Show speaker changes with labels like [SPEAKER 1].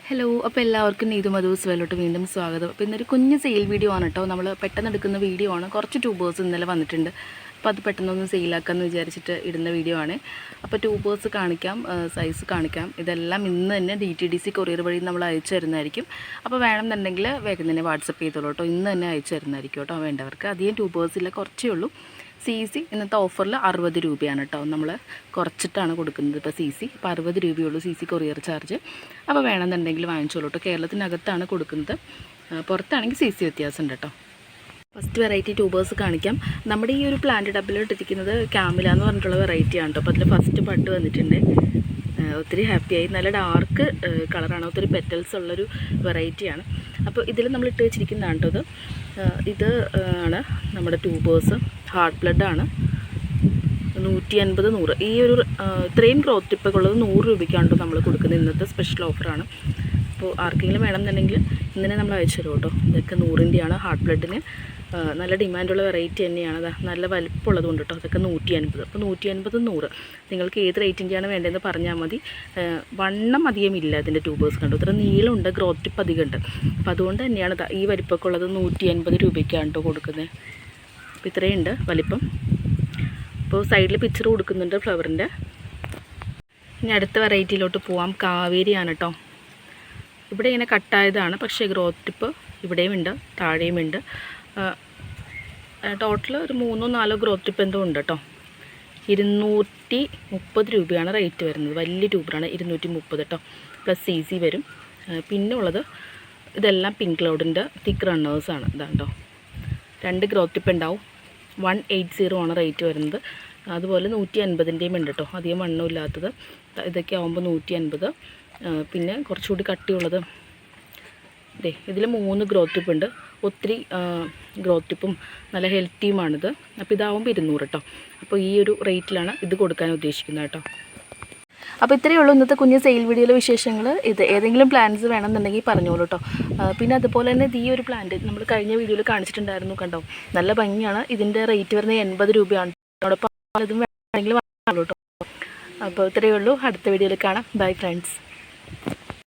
[SPEAKER 1] Hello, അപ്പോൾ എല്ലാവർക്കും നീതു മധുസ് വെല്ലോട്ട് വീണ്ടും സ്വാഗതം. അപ്പോൾ ഇന്നൊരു കുഞ്ഞ് സെയിൽ വീഡിയോ ആണ് കേട്ടോ. നമ്മൾ പെട്ടെന്ന് എടുക്കുന്ന വീഡിയോ ആണ്. കുറച്ച് ട്യൂബേഴ്സ് ഇന്നലെ വന്നിട്ടുണ്ട്. അപ്പോൾ അത് പെട്ടെന്നൊന്ന് സെയിലാക്കാമെന്ന് വിചാരിച്ചിട്ട് ഇടുന്ന വീഡിയോ ആണ്. അപ്പോൾ ട്യൂബേഴ്സ് കാണിക്കാം, സൈസ് കാണിക്കാം. ഇതെല്ലാം ഇന്ന് തന്നെ DTDC കൊറിയർ വഴി നമ്മൾ അയച്ചു തരുന്നതായിരിക്കും. അപ്പോൾ വേണമെന്നുണ്ടെങ്കിൽ വേഗം തന്നെ വാട്സപ്പ് ചെയ്തോളൂ കേട്ടോ. ഇന്ന് തന്നെ അയച്ചു തരുന്നതായിരിക്കും കേട്ടോ വേണ്ടവർക്ക്. അധികം ട്യൂബേഴ്സില്ല, കുറച്ചേ ഉള്ളൂ. CC ഇന്നത്തെ ഓഫറിൽ 60 രൂപയാണ് കേട്ടോ. നമ്മൾ കുറച്ചിട്ടാണ് കൊടുക്കുന്നത് ഇപ്പോൾ CC. ഇപ്പോൾ 60 രൂപയുള്ളൂ CC കൊറിയർ ചാർജ്. അപ്പോൾ വേണമെന്നുണ്ടെങ്കിൽ വാങ്ങിച്ചോളൂ കേട്ടോ. കേരളത്തിനകത്താണ് കൊടുക്കുന്നത്, പുറത്താണെങ്കിൽ CC വ്യത്യാസമുണ്ട് കേട്ടോ. ഫസ്റ്റ് വെറൈറ്റി ട്യൂബേഴ്സ് കാണിക്കാം. നമ്മുടെ ഈ ഒരു പ്ലാന്റ് ഡബിലിട്ടിരിക്കുന്നത് ക്യാമില എന്ന് പറഞ്ഞിട്ടുള്ള വെറൈറ്റിയാണ് കേട്ടോ. അപ്പോൾ അതിൽ ഫസ്റ്റ് ബഡ് വന്നിട്ടുണ്ട്. ഒത്തിരി ഹാപ്പിയായി. നല്ല ഡാർക്ക് കളറാണ്, ഒത്തിരി പെറ്റൽസ് ഉള്ളൊരു വെറൈറ്റിയാണ്. അപ്പോൾ ഇതിൽ നമ്മൾ ഇട്ട് വെച്ചിരിക്കുന്നതാണ് കേട്ടോ. ഇത് ആണ് നമ്മുടെ ട്യൂബേഴ്സ്. ഹാർഡ് ബ്ലഡാണ്. 150 100 ഈ ഒരു ഇത്രയും ഗ്രോത്ത് ടിപ്പൊക്കെ ഉള്ളത് 100 രൂപയ്ക്കാണ് കേട്ടോ നമ്മൾ കൊടുക്കുന്നത്. ഇന്നത്തെ സ്പെഷ്യൽ ഓഫറാണ്. അപ്പോൾ ആർക്കെങ്കിലും വേണമെന്നുണ്ടെങ്കിൽ ഇന്നലെ നമ്മൾ അയച്ചു തരും കേട്ടോ. ഇതൊക്കെ 100ൻ്റെയാണ്. ഹാർഡ് ബ്ലഡിന് നല്ല ഡിമാൻഡുള്ള വെറൈറ്റി തന്നെയാണ്. നല്ല വലിപ്പമുള്ളത് കൊണ്ട് കേട്ടോ. അതൊക്കെ 150. അപ്പോൾ 150 100 നിങ്ങൾക്ക് ഏത് റേറ്റിൻ്റെയാണ് വേണ്ടതെന്ന് പറഞ്ഞാൽ മതി. വണ്ണം അധികമില്ല ഇതിൻ്റെ ട്യൂബേഴ്സ് കണ്ടു. ഇത്ര നീളമുണ്ട്, ഗ്രോത്ത് ടിപ്പ് അധികമുണ്ട്. അപ്പോൾ അതുകൊണ്ട് തന്നെയാണ് ഈ വലിപ്പമൊക്കെ ഉള്ളത് 150 രൂപയ്ക്കാണ് കേട്ടോ കൊടുക്കുന്നത്. അപ്പോൾ ഇത്രയുണ്ട് വലിപ്പം. അപ്പോൾ സൈഡിൽ പിക്ചർ കൊടുക്കുന്നുണ്ട് ഫ്ലവറിൻ്റെ. ഇനി അടുത്ത വെറൈറ്റിയിലോട്ട് പോവാം. കാവേരിയാണ് കേട്ടോ. ഇവിടെ ഇങ്ങനെ കട്ടായതാണ്, പക്ഷേ ഗ്രോത്ത് ടിപ്പ് ഇവിടെയും ഉണ്ട്, താഴെയുമുണ്ട്. ടോട്ടൽ ഒരു 3 4 ഗ്രോത്ത് ടിപ്പ് എന്തോ ഉണ്ട് കേട്ടോ. 230 രൂപയാണ് റേറ്റ് വരുന്നത്. വലിയ ട്യൂബറാണ്. 230 കേട്ടോ. പ്ലസ് CC വരും. പിന്നെ ഉള്ളത് ഇതെല്ലാം പിങ്ക് ക്ലൗഡിൻ്റെ തിക്ക് റണ്ണേഴ്സാണ്. ഇതാണ് കേട്ടോ. 2 ഗ്രോത്ത് ടിപ്പ് ഉണ്ടാവും. 180 ആണ് റേറ്റ് വരുന്നത്. അതുപോലെ 150ൻ്റെയും ഉണ്ട് കേട്ടോ. അധികം വണ്ണമില്ലാത്തത് ഇതൊക്കെ ആകുമ്പോൾ 150. പിന്നെ കുറച്ചുകൂടി കട്ടിയുള്ളത് ഇതിൽ 3 ഗ്രോത്ത് ടിപ്പ് ഉണ്ട്. ഒത്തിരി ഗ്രോത്ത് ടിപ്പും നല്ല ഹെൽത്തിയുമാണിത്. അപ്പോൾ ഇതാവുമ്പോൾ 200 കേട്ടോ. അപ്പോൾ ഈ ഒരു റേറ്റിലാണ് ഇത് കൊടുക്കാൻ ഉദ്ദേശിക്കുന്നത് കേട്ടോ. അപ്പോൾ ഇത്രയേ ഉള്ളൂ ഇന്നത്തെ കുഞ്ഞ് സെയിൽ വീഡിയോയിലെ വിശേഷങ്ങൾ. ഇത് ഏതെങ്കിലും പ്ലാന്റ്സ് വേണമെന്നുണ്ടെങ്കിൽ പറഞ്ഞോളൂ കേട്ടോ. പിന്നെ അതുപോലെ തന്നെ ഈ ഒരു പ്ലാന്റ് നമ്മൾ കഴിഞ്ഞ വീഡിയോയിൽ കാണിച്ചിട്ടുണ്ടായിരുന്നു കണ്ടോ. നല്ല ഭംഗിയാണ്. ഇതിൻ്റെ റേറ്റ് വരുന്നത് 80 രൂപയാണ്. അതോടൊപ്പം ഇതും വേണമെങ്കിൽ വാങ്ങാമല്ലോ കേട്ടോ. അപ്പോൾ ഇത്രയേ ഉള്ളൂ. അടുത്ത വീഡിയോയിൽ കാണാം. Bye friends.